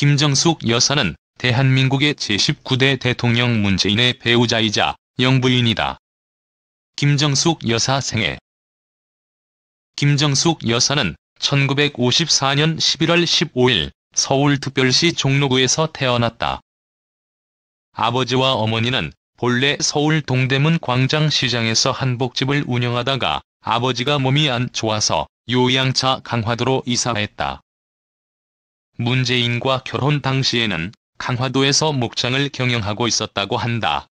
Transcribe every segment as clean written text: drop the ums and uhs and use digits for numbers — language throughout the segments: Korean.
김정숙 여사는 대한민국의 제19대 대통령 문재인의 배우자이자 영부인이다. 김정숙 여사 생애. 김정숙 여사는 1954년 11월 15일 서울특별시 종로구에서 태어났다. 아버지와 어머니는 본래 서울 동대문 광장시장에서 한복집을 운영하다가 아버지가 몸이 안 좋아서 요양차 강화도로 이사했다. 문재인과 결혼 당시에는 강화도에서 목장을 경영하고 있었다고 한다.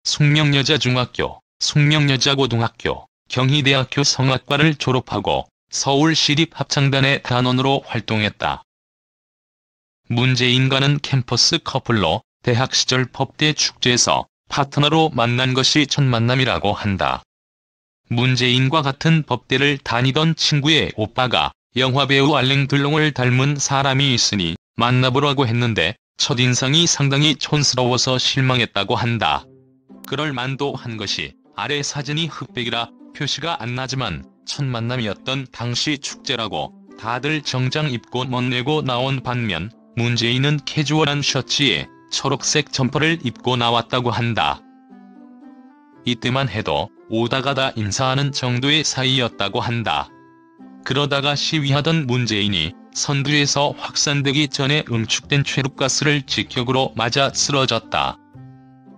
숙명여자중학교, 숙명여자고등학교, 경희대학교 성악과를 졸업하고 서울시립합창단의 단원으로 활동했다. 문재인과는 캠퍼스 커플로 대학 시절 법대 축제에서 파트너로 만난 것이 첫 만남이라고 한다. 문재인과 같은 법대를 다니던 친구의 오빠가 영화배우 알랭 들롱을 닮은 사람이 있으니 만나보라고 했는데 첫인상이 상당히 촌스러워서 실망했다고 한다. 그럴 만도 한 것이 아래 사진이 흑백이라 표시가 안 나지만 첫 만남이었던 당시 축제라고 다들 정장 입고 멋내고 나온 반면 문재인은 캐주얼한 셔츠에 초록색 점퍼를 입고 나왔다고 한다. 이때만 해도 오다가다 인사하는 정도의 사이였다고 한다. 그러다가 시위하던 문재인이 선두에서 확산되기 전에 응축된 최루가스를 직격으로 맞아 쓰러졌다.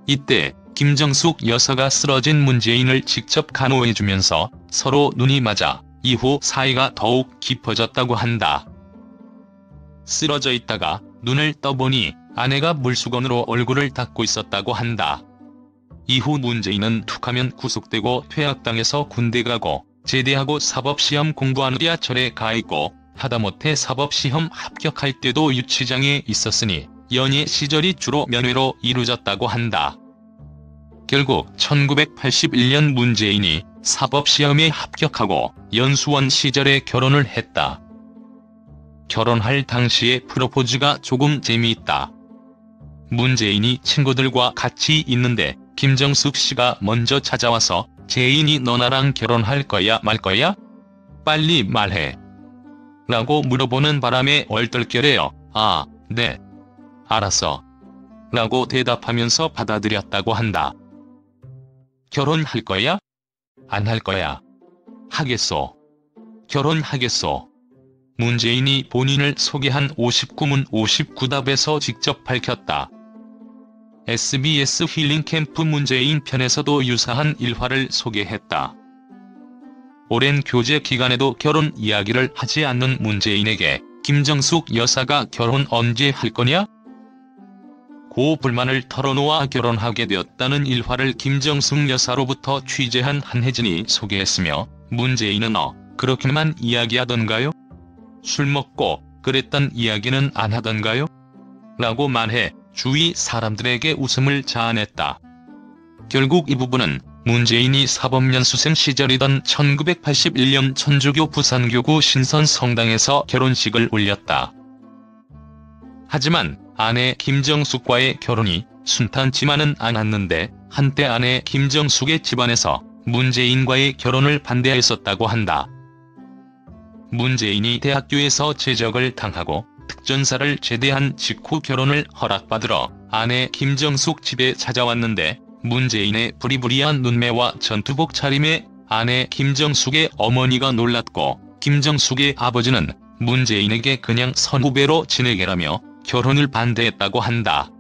이때 김정숙 여사가 쓰러진 문재인을 직접 간호해주면서 서로 눈이 맞아 이후 사이가 더욱 깊어졌다고 한다. 쓰러져 있다가 눈을 떠보니 아내가 물수건으로 얼굴을 닦고 있었다고 한다. 이후 문재인은 툭하면 구속되고 퇴학당해서 군대 가고 제대하고 사법시험 공부하는 지하철에 가있고 하다못해 사법시험 합격할 때도 유치장에 있었으니 연예 시절이 주로 면회로 이루어졌다고 한다. 결국 1981년 문재인이 사법시험에 합격하고 연수원 시절에 결혼을 했다. 결혼할 당시의 프로포즈가 조금 재미있다. 문재인이 친구들과 같이 있는데 김정숙 씨가 먼저 찾아와서 재인이 너 나랑 결혼할 거야 말 거야? 빨리 말해. 라고 물어보는 바람에 얼떨결에요. 아, 네. 알았어. 라고 대답하면서 받아들였다고 한다. 결혼할 거야? 안 할 거야? 하겠소. 결혼하겠소. 문재인이 본인을 소개한 59문 59답에서 직접 밝혔다. SBS 힐링캠프 문재인 편에서도 유사한 일화를 소개했다. 오랜 교제 기간에도 결혼 이야기를 하지 않는 문재인에게 김정숙 여사가 결혼 언제 할 거냐? 고 불만을 털어놓아 결혼하게 되었다는 일화를 김정숙 여사로부터 취재한 한혜진이 소개했으며 문재인은 그렇게만 이야기하던가요? 술 먹고 그랬단 이야기는 안 하던가요? 라고 말해 주위 사람들에게 웃음을 자아냈다. 결국 이 부분은 문재인이 사법연수생 시절이던 1981년 천주교 부산교구 신선성당에서 결혼식을 올렸다. 하지만 아내 김정숙과의 결혼이 순탄치만은 않았는데 한때 아내 김정숙의 집안에서 문재인과의 결혼을 반대했었다고 한다. 문재인이 대학교에서 제적을 당하고 특전사를 제대한 직후 결혼을 허락받으러 아내 김정숙 집에 찾아왔는데 문재인의 부리부리한 눈매와 전투복 차림에 아내 김정숙의 어머니가 놀랐고 김정숙의 아버지는 문재인에게 그냥 선후배로 지내게라며 결혼을 반대했다고 한다.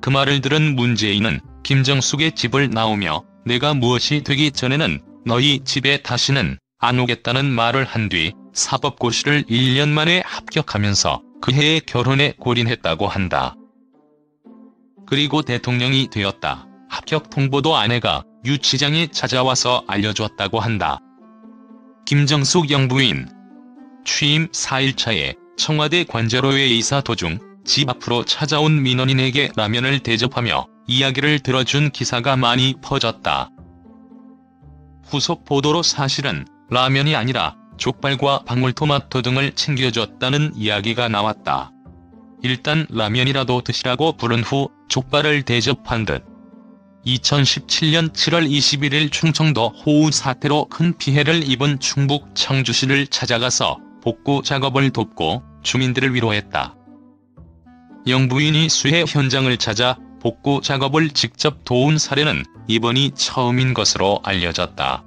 그 말을 들은 문재인은 김정숙의 집을 나오며 내가 무엇이 되기 전에는 너희 집에 다시는 안 오겠다는 말을 한 뒤 사법고시를 1년 만에 합격하면서 그 해에 결혼에 골인했다고 한다. 그리고 대통령이 되었다. 합격 통보도 아내가 유치장에 찾아와서 알려줬다고 한다. 김정숙 영부인. 취임 4일차에 청와대 관제로회 이사 도중 집 앞으로 찾아온 민원인에게 라면을 대접하며 이야기를 들어준 기사가 많이 퍼졌다. 후속 보도로 사실은 라면이 아니라 족발과 방울토마토 등을 챙겨줬다는 이야기가 나왔다. 일단 라면이라도 드시라고 부른 후 족발을 대접한 듯. 2017년 7월 21일 충청도 호우 사태로 큰 피해를 입은 충북 청주시를 찾아가서 복구 작업을 돕고 주민들을 위로했다. 영부인이 수해 현장을 찾아 복구 작업을 직접 도운 사례는 이번이 처음인 것으로 알려졌다.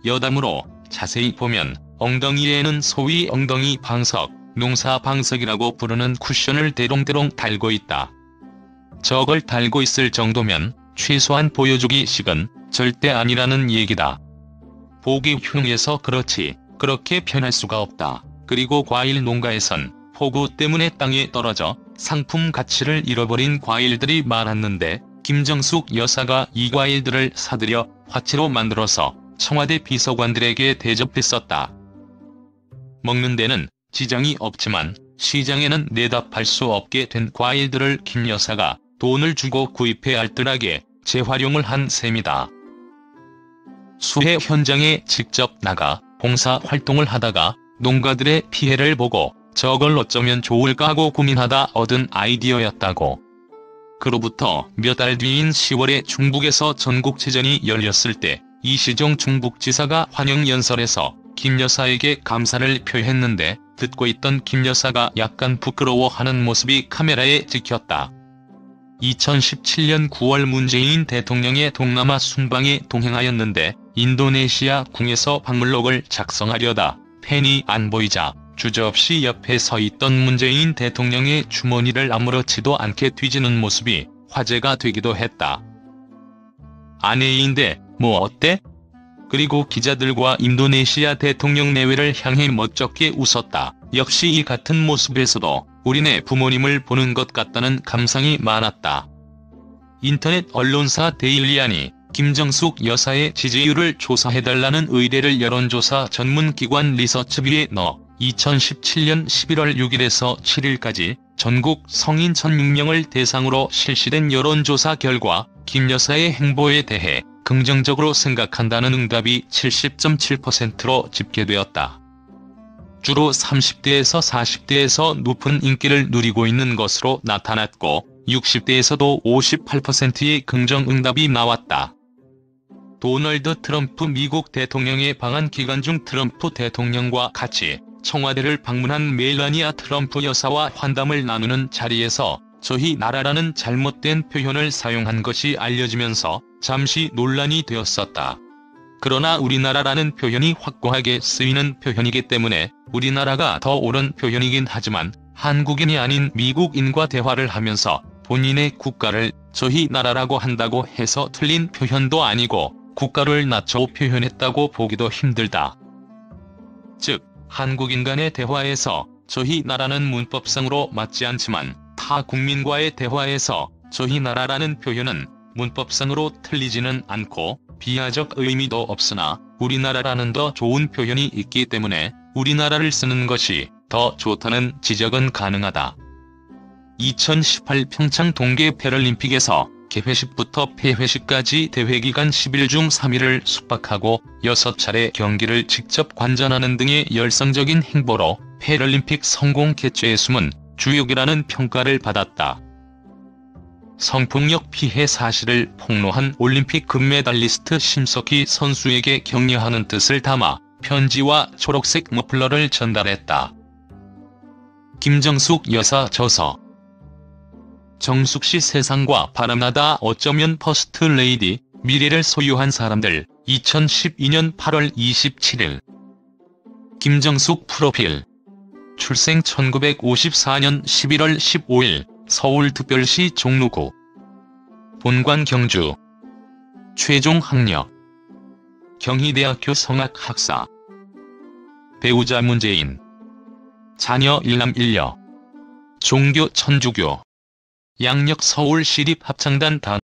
여담으로 자세히 보면 엉덩이에는 소위 엉덩이 방석, 농사 방석이라고 부르는 쿠션을 대롱대롱 달고 있다. 저걸 달고 있을 정도면 최소한 보여주기식은 절대 아니라는 얘기다. 보기 흉해서 그렇지 그렇게 편할 수가 없다. 그리고 과일 농가에선 폭우 때문에 땅에 떨어져 상품 가치를 잃어버린 과일들이 많았는데 김정숙 여사가 이 과일들을 사들여 화채로 만들어서 청와대 비서관들에게 대접했었다. 먹는 데는 지장이 없지만 시장에는 내다 팔 수 없게 된 과일들을 김 여사가 돈을 주고 구입해 알뜰하게 재활용을 한 셈이다. 수해 현장에 직접 나가 봉사 활동을 하다가 농가들의 피해를 보고 저걸 어쩌면 좋을까 하고 고민하다 얻은 아이디어였다고. 그로부터 몇 달 뒤인 10월에 중북에서 전국체전이 열렸을 때 이시종 중북지사가 환영연설에서 김 여사에게 감사를 표했는데 듣고 있던 김 여사가 약간 부끄러워하는 모습이 카메라에 찍혔다. 2017년 9월 문재인 대통령의 동남아 순방에 동행하였는데 인도네시아 궁에서 방문록을 작성하려다 펜이 안 보이자 주저없이 옆에 서 있던 문재인 대통령의 주머니를 아무렇지도 않게 뒤지는 모습이 화제가 되기도 했다. 아내인데 뭐 어때? 그리고 기자들과 인도네시아 대통령 내외를 향해 멋쩍게 웃었다. 역시 이 같은 모습에서도 우리네 부모님을 보는 것 같다는 감상이 많았다. 인터넷 언론사 데일리안이 김정숙 여사의 지지율을 조사해달라는 의뢰를 여론조사 전문기관 리서치비에 넣어 2017년 11월 6일에서 7일까지 전국 성인 1,006명을 대상으로 실시된 여론조사 결과 김 여사의 행보에 대해 긍정적으로 생각한다는 응답이 70.7%로 집계되었다. 주로 30대에서 40대에서 높은 인기를 누리고 있는 것으로 나타났고 60대에서도 58%의 긍정 응답이 나왔다. 도널드 트럼프 미국 대통령의 방한 기간 중 트럼프 대통령과 같이 청와대를 방문한 멜라니아 트럼프 여사와 환담을 나누는 자리에서 저희 나라라는 잘못된 표현을 사용한 것이 알려지면서 잠시 논란이 되었었다. 그러나 우리나라라는 표현이 확고하게 쓰이는 표현이기 때문에 우리나라가 더 옳은 표현이긴 하지만 한국인이 아닌 미국인과 대화를 하면서 본인의 국가를 저희 나라라고 한다고 해서 틀린 표현도 아니고 국가를 낮춰 표현했다고 보기도 힘들다. 즉, 한국인 간의 대화에서 저희 나라는 문법상으로 맞지 않지만 타 국민과의 대화에서 저희 나라라는 표현은 문법상으로 틀리지는 않고 비하적 의미도 없으나 우리나라라는 더 좋은 표현이 있기 때문에 우리나라를 쓰는 것이 더 좋다는 지적은 가능하다. 2018 평창 동계 패럴림픽에서 개회식부터 폐회식까지 대회기간 10일 중 3일을 숙박하고 6차례 경기를 직접 관전하는 등의 열성적인 행보로 패럴림픽 성공 개최에 숨은 주역이라는 평가를 받았다. 성폭력 피해 사실을 폭로한 올림픽 금메달리스트 심석희 선수에게 격려하는 뜻을 담아 편지와 초록색 머플러를 전달했다. 김정숙 여사 저서. 정숙씨 세상과 바람나다 어쩌면 퍼스트 레이디, 미래를 소유한 사람들, 2012년 8월 27일. 김정숙 프로필. 출생 1954년 11월 15일, 서울특별시 종로구. 본관 경주. 최종 학력. 경희대학교 성악학사. 배우자 문재인. 자녀 일남 일녀. 종교 천주교. 양력 서울시립합창단 단